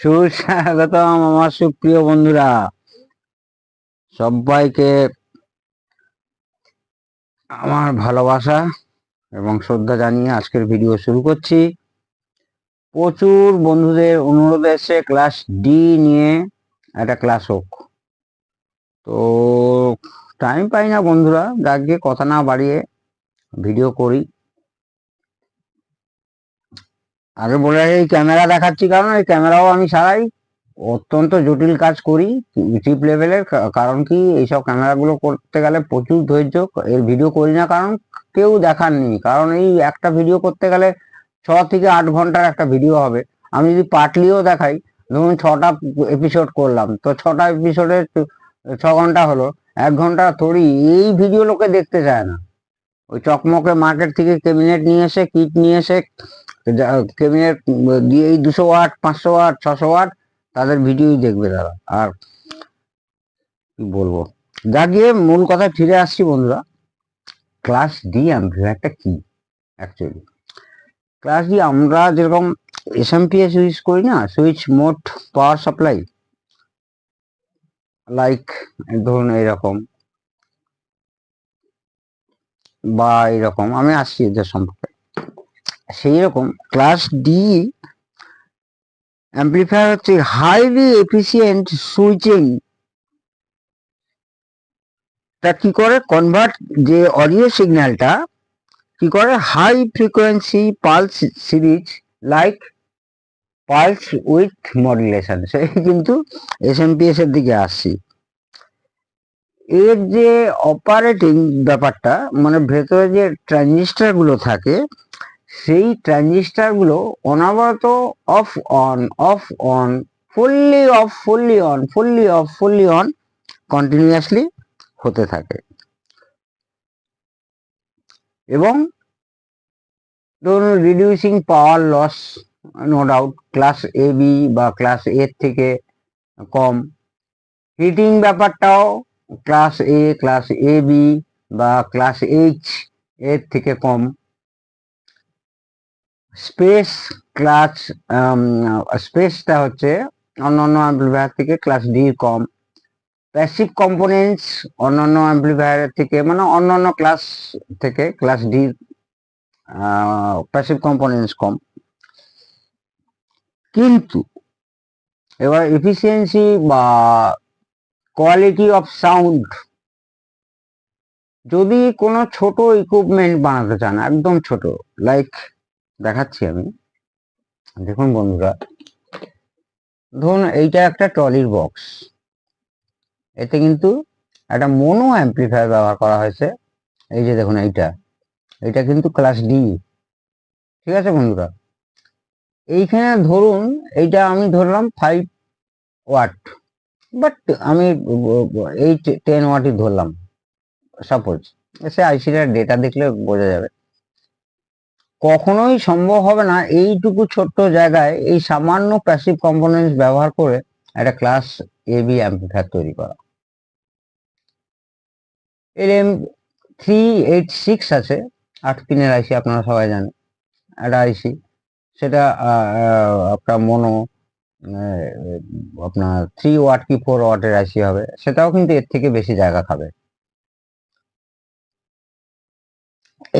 সুস্বাগতম আমার সুপ্রিয় বন্ধুরা, সবাইকে আমার ভালোবাসা এবং শ্রদ্ধা জানিয়ে আজকের ভিডিও শুরু করছি। প্রচুর বন্ধুদের অনুরোধ এসে ক্লাস ডি নিয়ে একটা ক্লাস হোক, তো টাইম পাই না বন্ধুরা, যাকে কথা না বাড়িয়ে ভিডিও করি। আগে বলে এই ক্যামেরা দেখাচ্ছি, কারণ এই ক্যামেরাও আমি সারাই, অত্যন্ত জটিল কাজ করি চিপ লেভেলের। কারণ কি, এইসব ক্যামেরাগুলো করতে গেলে প্রচুর ধৈর্য। এর ভিডিও করি না কারণ কেউ দেখার নেই, কারণ এই একটা ভিডিও করতে গেলে 6 থেকে 8 ঘন্টার একটা ভিডিও হবে। আমি যদি পার্টলিও দেখাই, ধরুন 6টা এপিসোড করলাম, তো 6টা এপিসোডে 6 ঘন্টা হলো, 1 ঘন্টা থোড়ি এই ভিডিও লোকে দেখতে চায় না। ওই চকমকে মার্কেট থেকে ক্যাবিনেট নিয়ে এসে, কিট নিয়ে এসে ক্যাবিনেট দিয়ে 200 ওয়াট 500 ওয়াট 600 ওয়াট তাদের ভিডিওই দেখবে তারা। আর কি বলবো, যা গিয়ে মূল কথা ফিরে আসছি বন্ধুরা। ক্লাস ডি অ্যাম্পলিফায়ারটা কি অ্যাকচুয়ালি? ক্লাস ডি আমরা যেরকম এসএমপিএস ইউজ করি না, switch mode power supply, like ধরুন এরকম বা এরকম, আমি আসছি এদের সম্পর্কে। সেই রকম ক্লাস ডি অ্যাম্পলিফায়ার হচ্ছে হাইলি এফিসিয়েন্ট সুইচিং। তা কি করে কনভার্ট, যে অডিও সিগন্যালটা কি করে high frequency pulse series like pulse with modulation. সেই কিন্তু এসএমপিএস এর দিকে আসছি। এর যে অপারেটিং ব্যাপারটা, মানে ভেতরে যে ট্রানজিস্টার গুলো থাকে, সেই ট্রানজিস্টার গুলো অনবরত off on off on, fully off fully on, fully off fully on continuously হতে থাকে। এবং ধরুন reducing power loss, no doubt class A B বা ক্লাস এর থেকে কম। হিটিং ব্যাপারটাও ক্লাস এ বি বা ক্লাস এইচ এর থেকে কম। স্পেস ক্লাস স্পেসটা হচ্ছে অন্যান্য অ্যাম্পলিফায়ার থেকে ক্লাস ডি কম। প্যাসিভ কম্পোনেন্টস অন্যান্য অ্যাম্পলিফায়ারের থেকে, মানে অন্যান্য ক্লাস থেকে ক্লাস ডি প্যাসিভ কম্পোনেন্টস কম। কিন্তু এবার এফিসিয়েন্সি বা কোয়ালিটি অফ সাউন্ড, যদি কোনো ছোট ইকুইপমেন্ট বানাতে চান, একদম ছোট, লাইক দেখাচ্ছি আমি, দেখুন বন্ধুরা, ধরুন এইটা একটা ট্রলির বক্স, এতে কিন্তু একটা মোনো অ্যাম্পলিফায়ার ব্যবহার করা হয়েছে। এই যে দেখুন, এইটা কিন্তু ক্লাস ডি, ঠিক আছে বন্ধুরা। এইখানে ধরুন এইটা আমি ধরলাম 5 ওয়াট, বাট আমি 8-10 ওয়াটই ধরলাম সাপোজ। সে আইসিটার ডেটা দেখলে বোঝা যাবে। কখনোই সম্ভব হবে না এইটুকু ছোট্ট জায়গায় এই সামান্য প্যাসিভ কম্পোনেন্টস ব্যবহার করে একটা ক্লাস এ বি অ্যাম্পলিফায়ার তৈরি করা। LM386 আছে, 8 পিনের আইসি, আপনারা সবাই জানেন একটা আইসি। সেটা আপনার মোনো আপনার 3 ওয়াট কি 4 ওয়াটের আইসি হবে, সেটাও কিন্তু এর থেকে বেশি জায়গা খাবে।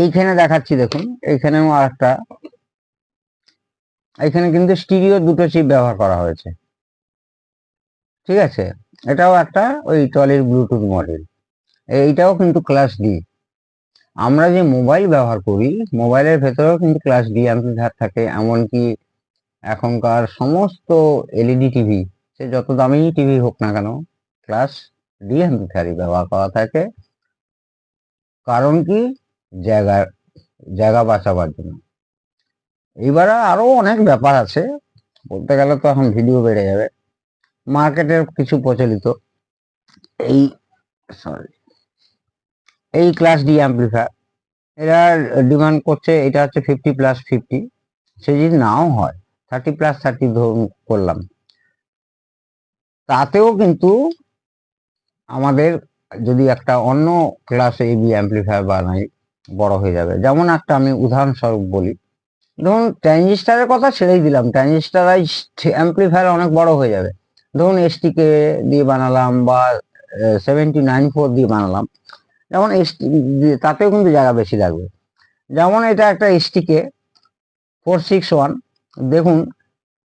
এইখানে দেখাচ্ছি দেখুন, এইখানেও আর একটা, এখানে কিন্তু স্টিরিও 2টো চিপ ব্যবহার করা হয়েছে, ঠিক আছে। এটাও একটা ওই টলির ব্লুটুথ মডেল, এইটাও কিন্তু ক্লাস ডি। আমরা যে মোবাইল ব্যবহার করি, মোবাইলের ভেতরেও কিন্তু ক্লাস ডি অ্যাম্পলিফায়ার থাকে। এমনকি এখনকার সমস্ত এলইডি টিভি, সে যত দামি টিভি হোক না কেন, ক্লাস ডি অ্যাম্পলিফায়ারই ব্যবহার করা থাকে। কারণ কি, জায়গা বাঁচাবার জন্য। এইবারে আরো অনেক ব্যাপার আছে, বলতে গেলে তো এখন ভিডিও বেড়ে যাবে। মার্কেটের কিছু প্রচলিত এই এই ক্লাস ডি অ্যাম্পলিফায়ার, এরা ডিমান্ড করছে, এটা হচ্ছে 50+50। সে যদি নাও হয় 30+30 ধরুন করলাম, তাতেও কিন্তু আমাদের যদি একটা অন্য ক্লাস এ বি অ্যাম্পলিফায়ার বানাই, বড় হয়ে যাবে। যেমন একটা আমি উদাহরণস্বরূপ বলি, ধরুন ট্রানজিস্টারের কথা ছেড়েই দিলাম, ট্রানজিস্টারাইজ অ্যাম্পলিফায়ার অনেক বড় হয়ে যাবে। ধরুন এসটিকে দিয়ে বানালাম বা 79.4 দিয়ে বানালাম, যেমন এসটি, তাতেও কিন্তু জায়গা বেশি লাগবে। যেমন এটা একটা এসটিকে 461, দেখুন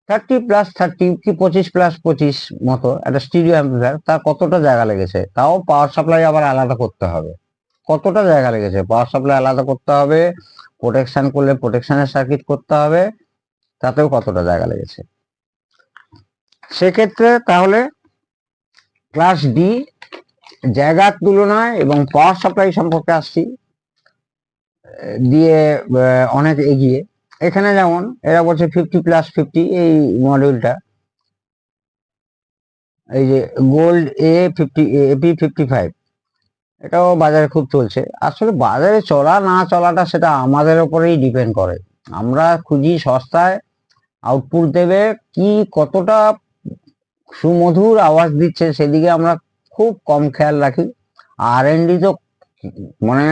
30+30 কি 25+25 মতো একটা স্টিরিও অ্যাম্পলিফায়ার, তার কতটা জায়গা লেগেছে, তাও পাওয়ার সাপ্লাই আবার আলাদা করতে হবে। কতটা জায়গা লেগেছে, পাওয়ার সাপ্লাই আলাদা করতে হবে, প্রোটেকশন করলে প্রোটেকশনের সার্কিট করতে হবে, তাতেও কতটা জায়গা লেগেছে। সেক্ষেত্রে তাহলে ক্লাস ডি জায়গার তুলনায় এবং পাওয়ার সাপ্লাই সম্পর্কে আসছি দিয়ে অনেক এগিয়ে। এখানে যেমন এরা বলছে 50+50, এই মডিউলটা, এই যে গোল্ড AP55, এটাও বাজারে খুব চলছে। আসলে বাজারে চলা না চলাটা সেটা আমাদের উপরেই ডিপেন্ড করে। আমরা খুঁজি সস্তায় আউটপুট দেবে, কি কতটা সুমধুর আওয়াজ দিচ্ছে সেদিকে আমরা খুব কম খেয়াল রাখি। আর&ডি তো মানে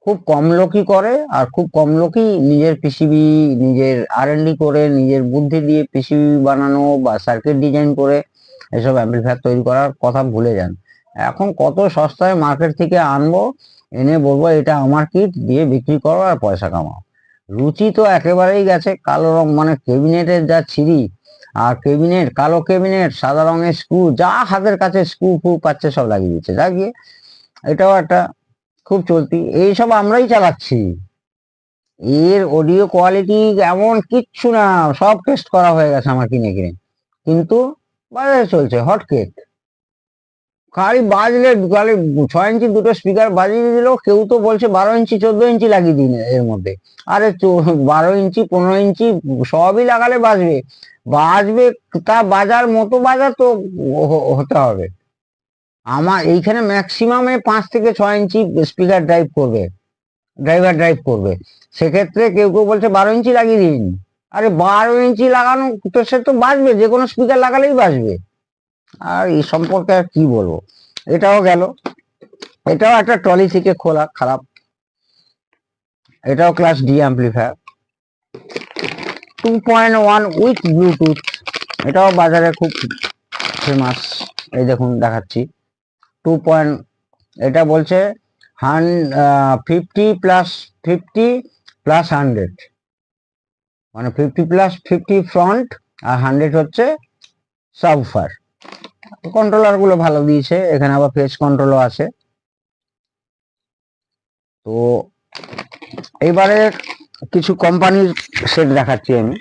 খুব কম লোকই করে, আর খুব কম লোকই নিজের পিসিবি, নিজের আর&ডি করে, নিজের বুদ্ধি দিয়ে পিসিবি বানানো বা সার্কিট ডিজাইন করে এসব অ্যাম্পলিফায়ার তৈরি করার কথা ভুলে যান। এখন কত সস্তায় মার্কেট থেকে আনবো, এনে বলবো এটা আমার কিট, দিয়ে বিক্রি করো আর পয়সা কামাও। রুচি তো একেবারেই গেছে। কালো রং মানে ক্যাবিনেটের যা ছিঁড়ি, আর ক্যাবিনেট, কালো ক্যাবিনেট, সাদা রঙের স্ক্রু, যা হাতের কাছে স্ক্রু ফু পাচ্ছে সব লাগিয়ে দিচ্ছে। যা গিয়ে এটাও একটা খুব চলতি, এইসব আমরাই চালাচ্ছি। এর অডিও কোয়ালিটি এমন কিচ্ছু না, সব টেস্ট করা হয়ে গেছে আমার কিনে কিনে, কিন্তু বাজারে চলছে হটকেক। খালি বাজলে খালি 6 ইঞ্চি দুটো স্পিকার বাজিয়ে দিল, কেউ তো বলছে 12 ইঞ্চি 14 ইঞ্চি লাগিয়ে দিন এর মধ্যে। আরে 12 ইঞ্চি 15 ইঞ্চি সবই লাগালে বাজবে, বাজবে, তা বাজার মতো বাজার তো হতে হবে। আমার এইখানে ম্যাক্সিমামে 5 থেকে 6 ইঞ্চি স্পিকার ড্রাইভার ড্রাইভ করবে। সেক্ষেত্রে কেউ কেউ বলছে 12 ইঞ্চি লাগিয়ে দিন। আরে 12 ইঞ্চি লাগানো তো সে তো বাজবে, যে কোনো স্পিকার লাগালেই বাজবে। আর এই সম্পর্কে আর কি বলবো। এটাও গেল, এটাও একটা ট্রলি থেকে খোলা, খারাপ। এটাও class D amplifier 2.1 with Bluetooth, এটাও বাজারে খুব ফেমাস। এই দেখুন দেখাচ্ছি 2. এটা বলছে 50+50+100, মানে 50+50 ফ্রন্ট আর 100 হচ্ছে সাবফার। কন্ট্রোলার গুলো ভালো দিয়েছে, এখানে আবার ফেস কন্ট্রোলও আছে। তো এইবারে কিছু কোম্পানির সেট দেখাচ্ছি আমি,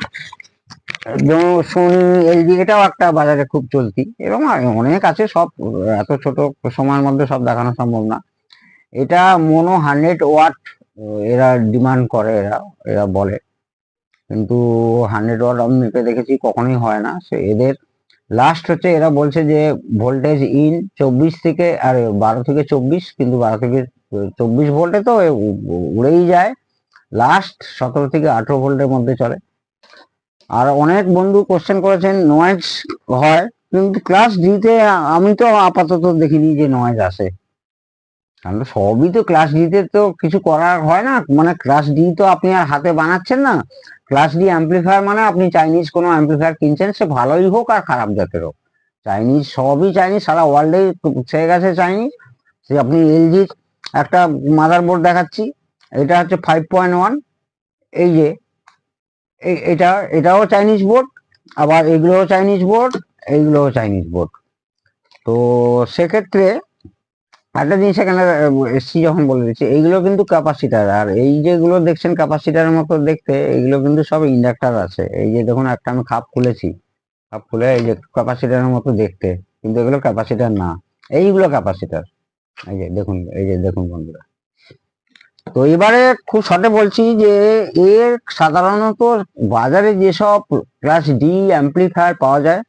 যেমন সোনি, এলজি, এটাও একটা বাজারে খুব চলতি, এবং অনেক আছে, সব এত ছোট সময়ের মধ্যে সব দেখানো সম্ভব না। এটা মোনো 100 ওয়াট এরা ডিমান্ড করে, এরা এরা বলে, কিন্তু 100 ওয়াট আমি মেপে দেখেছি কখনোই হয় না। সে এদের লাস্ট হচ্ছে, এরা বলছে যে ভোল্টেজ ইন 24 থেকে, আর 12 থেকে 24, কিন্তু 12 থেকে 24 ভোল্টে তো উড়েই যায়, লাস্ট 17 থেকে 18 ভোল্টের মধ্যে চলে। আর অনেক বন্ধু কোশ্চেন করেছেন নয়েজ হয়, কিন্তু ক্লাস ডিতে আমি তো আপাতত দেখিনি যে নয়েজ আসে, কারণ সবই তো ক্লাস ডিতে তো কিছু করার হয় না। মানে ক্লাস ডি তো আপনি আর হাতে বানাচ্ছেন না। ক্লাস ডি অ্যাম্পলিফায়ার মানে আপনি চাইনিজ কোনো অ্যাম্পলিফায়ার কিনছেন, সে ভালোই হোক আর খারাপ জাতের হোক, চাইনিজ, সবই চাইনিজ, সারা ওয়ার্ল্ডে ছেয়ে গেছে চাইনিজ। সে আপনি এলজির একটা মাদারবোর্ড দেখাচ্ছি, এটা হচ্ছে 5.1, এই যে এটাও চাইনিজ বোর্ড, আবার এগুলোও চাইনিজ বোর্ড, এইগুলোও চাইনিজ বোর্ড। তো সেক্ষেত্রে একটা জিনিস এখানে এসছি যখন বলে দিচ্ছি, এইগুলো কিন্তু ক্যাপাসিটার, আর এই যেগুলো দেখছেন ক্যাপাসিটারের মতো দেখতে, এইগুলো কিন্তু সব ইন্ডাক্টর আছে। এই যে দেখুন একটা আমি খাপ খুলেছি, খাপ খুলে এই যে ক্যাপাসিটারের মতো দেখতে, কিন্তু এগুলো ক্যাপাসিটার না, এইগুলো ক্যাপাসিটার। এই যে দেখুন, এই যে দেখুন বন্ধুরা। তো এবারে খুব শর্টে বলছি যে এর সাধারণত বাজারে যেসব ক্লাস ডি অ্যাম্পলিফায়ার পাওয়া যায়,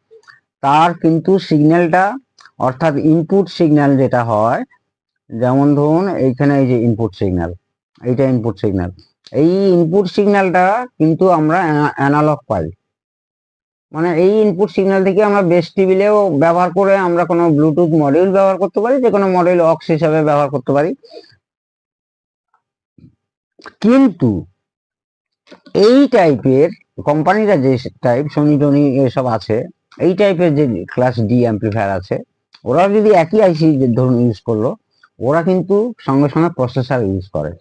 তার কিন্তু সিগন্যালটা, অর্থাৎ ইনপুট সিগন্যাল যেটা হয়, যেমন ধরুন এইখানে এই যে ইনপুট সিগন্যাল, এইটা ইনপুট সিগন্যাল, এই ইনপুট সিগন্যালটা কিন্তু আমরা অ্যানালগ পাই। মানে এই ইনপুট সিগন্যাল থেকে আমরা বেস টেবিলেও ব্যবহার করে আমরা কোনো ব্লুটুথ মডিউল ব্যবহার করতে পারি, যে কোনো মডিউল অক্স হিসাবে ব্যবহার করতে পারি। কিন্তু এই টাইপের কোম্পানিরা যে টাইপ সোনি টোনি এসব আছে, এই টাইপের যে ক্লাস ডি অ্যাম্পলিফায়ার আছে, ওরা যদি একই আইসি ধরুন ইউজ করলো, ওরা কিন্তু সঙ্গে সঙ্গে প্রসেসর ইউজ করে।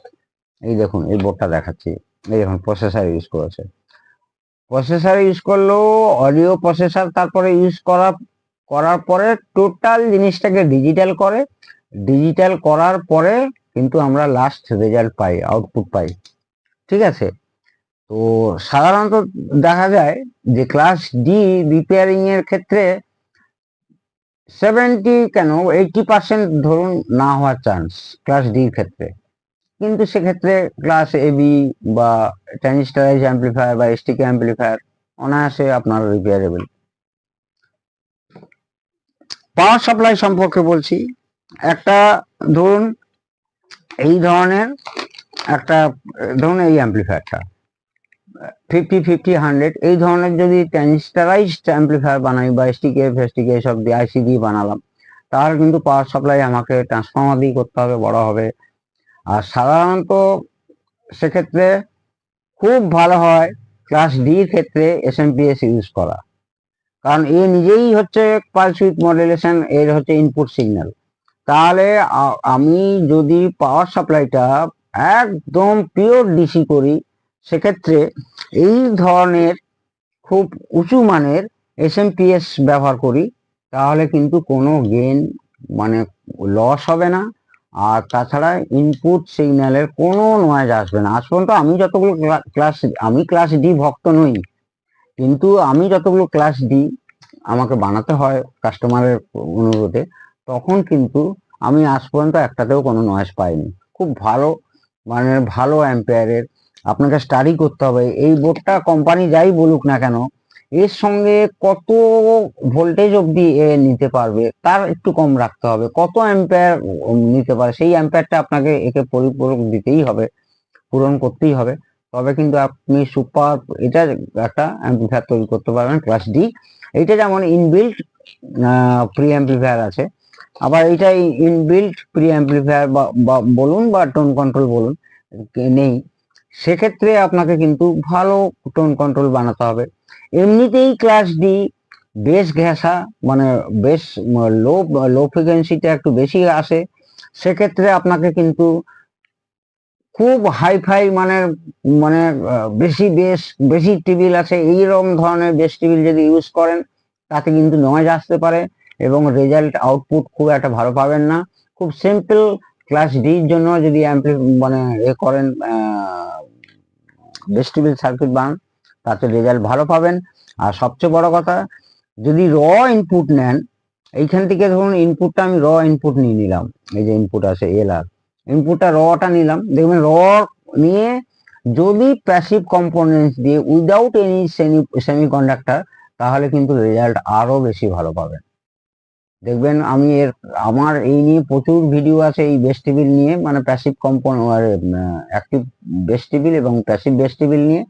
এই দেখুন এই বোর্ডটা দেখাচ্ছি, এই দেখুন প্রসেসর ইউজ করেছে। প্রসেসর ইউজ করলো, অডিও প্রসেসর, তারপরে ইউজ করার পরে টোটাল জিনিসটাকে ডিজিটাল করে। ডিজিটাল করার পরে কিন্তু আমরা লাস্ট রেজাল্ট পাই, আউটপুট পাই। ঠিক আছে, তো সাধারণত দেখা যায় যে ক্লাস ডি রিপেয়ারিং এর ক্ষেত্রে 80% ধরুন না হওয়ার চান্স ক্লাস ডির ক্ষেত্রে। কিন্তু সেক্ষেত্রে ক্লাস এবি বা ট্রানজিস্টরাইজ অ্যাম্পলিফায়ার বা এসটিকে অ্যাম্পলিফায়ার অনায়াসে আপনার রিপেয়ারেবল। পাওয়ার সাপ্লাই সম্পর্কে বলছি। একটা ধরুন এই ধরনের একটা, ধরুন এই অ্যাম্পলিফায়ারটা 50-50-100 এই ধরনের যদি ট্রানজিস্টরাইজড অ্যাম্পলিফায়ার বানাই বা এসটিকে ফেসটিকে সব দিয়ে আইসি দিয়ে বানালাম, তাহলে কিন্তু পাওয়ার সাপ্লাই আমাকে ট্রান্সফর্মার দিয়ে করতে হবে, বড় হবে। আর সাধারণত সেক্ষেত্রে খুব ভালো হয় ক্লাস ডির ক্ষেত্রে এসএমপিএস ইউজ করা, কারণ এ নিজেই হচ্ছে পালস উইথ মডুলেশন, এর হচ্ছে ইনপুট সিগন্যাল। তাহলে আমি যদি পাওয়ার সাপ্লাইটা একদম পিওর ডিসি করি, সেক্ষেত্রে এই ধরনের খুব উঁচু মানের এসএমপিএস ব্যবহার করি, তাহলে কিন্তু কোনো গেন মানে লস হবে না। আর তাছাড়া ইনপুট সিগন্যালের কোনো নয়েজ আসবে না। আজ পর্যন্ত আমি যতগুলো আমি ক্লাস ডি ভক্ত নই, কিন্তু আমি যতগুলো ক্লাস ডি আমাকে বানাতে হয় কাস্টমারের অনুরোধে, তখন কিন্তু আমি আজ পর্যন্ত একটাতেও কোনো নয়েজ পাইনি। খুব ভালো মানে ভালো অ্যাম্পেয়ারের। আপনাকে স্টাডি করতে হবে এই বোর্ডটা, কোম্পানি যাই বলুক না কেন, এর সঙ্গে কত ভোল্টেজ অবধি এ নিতে পারবে তার একটু কম রাখতে হবে, কত অ্যাম্পেয়ার নিতে পারে সেই অ্যাম্পেয়ারটা আপনাকে একে পরিপূরক দিতেই হবে, পূরণ করতেই হবে। তবে কিন্তু আপনি সুপার এটা একটা অ্যাম্পলিফায়ার তৈরি করতে পারবেন ক্লাস ডি। এইটা যেমন ইনবিল্ট প্রি অ্যাম্পলিফায়ার আছে, আবার এইটা ইনবিল্ট প্রি অ্যাম্পলিফায়ার বা বলুন বা টোন কন্ট্রোল বলুন নেই। সেক্ষেত্রে আপনাকে কিন্তু ভালো টোন কন্ট্রোল বানাতে হবে। এমনিতেই ক্লাস ডি বেশ ঘেঁষা, মানে বেশ লো লো ফ্রিকোয়েন্সিটা একটু বেশি আসে। সেক্ষেত্রে আপনাকে কিন্তু খুব হাইফাই মানে মানে বেশি বেশি টিবিল আছে এইরকম ধরনের বেশ টিবিল যদি ইউজ করেন, তাতে কিন্তু নয়েজ আসতে পারে এবং রেজাল্ট আউটপুট খুব একটা ভালো পাবেন না। খুব সিম্পল ক্লাস ডির জন্য যদি মানে এ করেন বেশ টিবিল সার্কিট বানান, তাতে রেজাল্ট ভালো পাবেন। আর সবচেয়ে বড় কথা, যদি র ইনপুট নেন, এইখান থেকে ধরুন ইনপুটটা আমি র ইনপুট নিয়ে নিলাম, এই যে ইনপুট আছে এলআর, ইনপুটটা রটা নিলাম, দেখবেন র নিয়ে যদি প্যাসিভ কম্পোনেন্টস দিয়ে উইদাউট এনি সেমিকন্ডাক্টর, তাহলে কিন্তু রেজাল্ট আরো বেশি ভালো পাবেন। দেখবেন আমার এই নিয়ে প্রচুর ভিডিও আছে এই বেস টেবিল নিয়ে, মানে প্যাসিভ অ্যাক্টিভ বেস টেবিল এবং প্যাসিভ বেস টেবিল নিয়ে।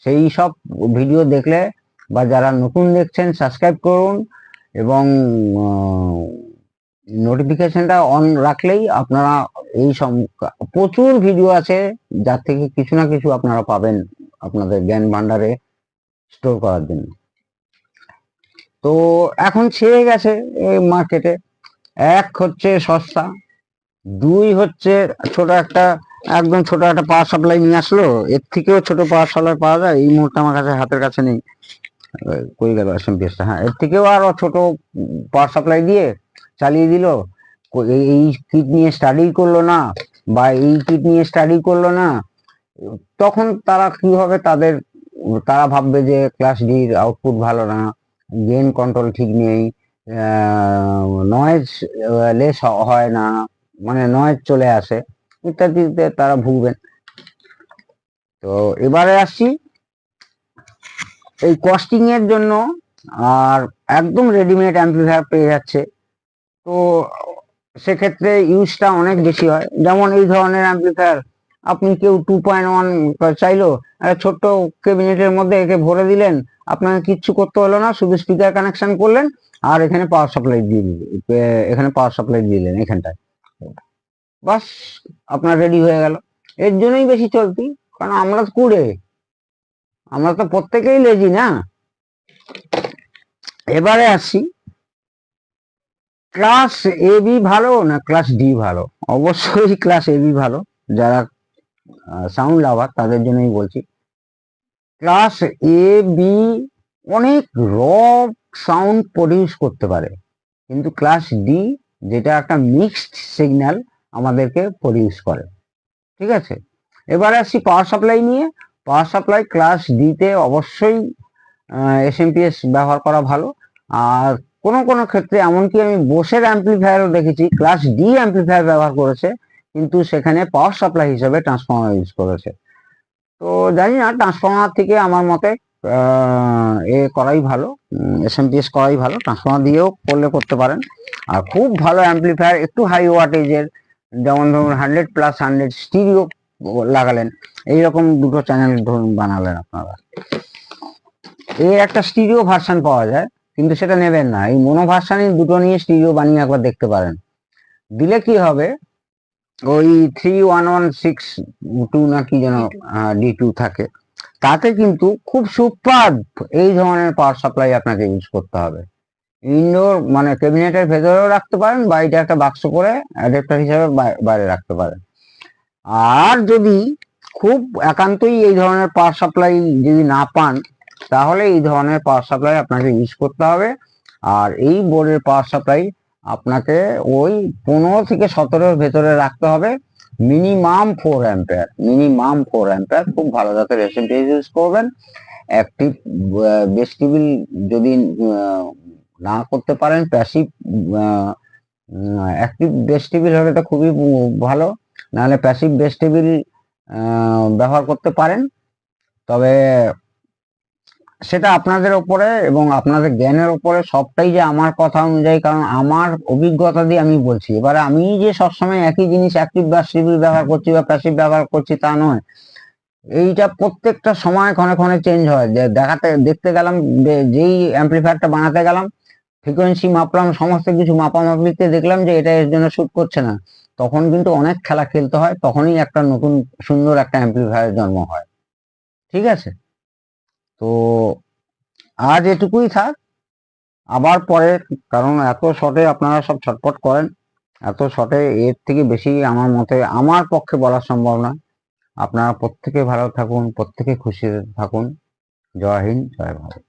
সেই সব ভিডিও দেখলে বা যারা নতুন দেখছেন সাবস্ক্রাইব করুন এবং নোটিফিকেশনটা অন রাখলেই আপনারা এই সব প্রচুর ভিডিও আছে যার থেকে কিছু না কিছু আপনারা পাবেন আপনাদের জ্ঞান ভান্ডারে স্টোর করার জন্য। তো এখন ছেড়ে গেছে এই মার্কেটে, এক হচ্ছে সস্তা, দুই হচ্ছে ছোট একটা, একদম ছোট একটা পাওয়ার সাপ্লাই নিয়ে আসলো। এর থেকেও ছোট পাওয়ার সাপ্লাই পাওয়া যায়, এই মুহূর্তে আমার কাছে হাতের কাছে নেই, কই গেল এসএমপিএসটা, হ্যাঁ এর থেকেও আরো ছোট পাওয়ার সাপ্লাই দিয়ে চালিয়ে দিল। এই কিট নিয়ে স্টাডি করলো না বা এই কিট নিয়ে স্টাডি করলো না, তখন তারা কি হবে, তারা ভাববে যে ক্লাস ডির আউটপুট ভালো না, গেইন কন্ট্রোল ঠিক নেই, নয়েজ লেস হয় না, মানে নয়েজ চলে আসে ইত্যাদিতে তারা ভুগবেন। তো এবারে আসছি এই কস্টিং এর জন্য, আর একদম রেডিমেড অ্যাম্পলিফায়ার পেয়ে যাচ্ছে, তো সেক্ষেত্রে ইউজটা অনেক বেশি হয়। যেমন এই ধরনের অ্যাম্পলিফায়ার আপনি কেউ 2.1 চাইলো, একটা ছোট্ট ক্যাবিনেটের মধ্যে একে ভরে দিলেন, আপনাকে কিচ্ছু করতে হলো না, শুধু স্পিকার কানেকশন করলেন আর এখানে পাওয়ার সাপ্লাই দিয়ে দিলেন, এখানে পাওয়ার সাপ্লাই দিলেন এখানটায়, বাস আপনার রেডি হয়ে গেল। এর জন্যই বেশি চলতি, কারণ আমরা কুড়ে আমরা তো প্রত্যেকেই লেজি না। এবারে আসি, ক্লাস এ বি ভালো না ক্লাস ডি ভালো? অবশ্যই ক্লাস এ বি ভালো। যারা সাউন্ড লাভার তাদের জন্যই বলছি। ক্লাস এ বি অনেক র সাউন্ড প্রডিউস করতে পারে, কিন্তু ক্লাস ডি যেটা একটা মিক্সড সিগন্যাল আমাদেরকে প্রডিউস করে। ঠিক আছে, এবারে আসছি পাওয়ার সাপ্লাই নিয়ে। পাওয়ার সাপ্লাই ক্লাস ডিতে অবশ্যই এসএমপিএস ব্যবহার করা ভালো। আর কোনো কোনো ক্ষেত্রে এমনকি আমি বোসের অ্যাম্পলিফায়ারও দেখেছি ক্লাস ডি অ্যাম্পলিফায়ার ব্যবহার করেছে, কিন্তু সেখানে পাওয়ার সাপ্লাই হিসেবে ট্রান্সফর্মার ইউজ করেছে। তো জানি না, ট্রান্সফর্মার থেকে আমার মতে এ করাই ভালো, এসএমপিএস করাই ভালো। ট্রান্সফর্মার দিয়েও করতে পারেন। আর খুব ভালো অ্যাম্পলিফায়ার একটু হাই ওয়াটেজের, যেমন ধরুন 100+100 স্টিরিও লাগালেন, এইরকম দুটো চ্যানেল ধরুন বানালেন আপনারা। এর একটা স্টিরিও ভার্সন পাওয়া যায়, কিন্তু সেটা নেবেন না। এই মোনো ভার্সানই দুটো নিয়ে স্টিরিও বানিয়ে একবার দেখতে পারেন। দিলে কি হবে, ওই 31162 না কি যেন D2 থাকে, তাতে কিন্তু খুব সুপার এই ধরনের পাওয়ার সাপ্লাই আপনাকে ইউজ করতে হবে। ইনডোর মানে ক্যাবিনেটের ভেতরেও রাখতে পারেন, বাইরে একটা বাক্স করে অ্যাডাপ্টার হিসাবে বাইরে রাখতে পারেন। আর যদি খুব একান্তই এই ধরনের পাওয়ার সাপ্লাই যদি না পান, তাহলে এই ধরনের পাওয়ার সাপ্লাই আপনাকে ইউজ করতে হবে। আর এই বোর্ডের পাওয়ার সাপ্লাই আপনাকে ওই 15 থেকে 17-এর ভেতরে রাখতে হবে। Minimum 4 ampere, minimum 4 ampere. খুব ভালো জাতের এসএমপিএস ইউজ করবেন। অ্যাক্টিভ বেস টেবিল যদি না করতে পারেন, প্যাসিভ অ্যাক্টিভ বেস টেবিল হলে তো খুবই ভালো, নাহলে প্যাসিভ বেস টেবিল ব্যবহার করতে পারেন। তবে সেটা আপনাদের ওপরে এবং আপনাদের জ্ঞানের ওপরে, সবটাই যে আমার কথা অনুযায়ী, কারণ আমার অভিজ্ঞতা দিয়ে আমি বলছি। এবারে আমি যে সবসময় একই জিনিস অ্যাক্টিভ বেস টেবিল ব্যবহার করছি বা প্যাসিভ ব্যবহার করছি তা নয়। এইটা প্রত্যেকটা সময় ক্ষণে ক্ষণে চেঞ্জ হয়। যে দেখতে গেলাম, যেই অ্যাম্পলিফায়ারটা বানাতে গেলাম, ফ্রিকোয়েন্সি মাপলাম, সমস্ত কিছু মাপামাপিতে দেখলাম যে এটা এর জন্য শুট করছে না, তখন কিন্তু অনেক খেলা খেলতে হয়, তখনই একটা নতুন সুন্দর একটা অ্যাম্পলিফায়ার জন্ম হয়। ঠিক আছে, তো আজ এটুকুই থাক, আবার পরে, কারণ এত শর্টে আপনারা সব ছটপট করেন, এত শর্টে এর থেকে বেশি আমার মতে আমার পক্ষে বলা সম্ভব নয়। আপনারা প্রত্যেকে ভালো থাকুন, প্রত্যেকে খুশি থাকুন। জয় হিন্দ, জয় ভারত।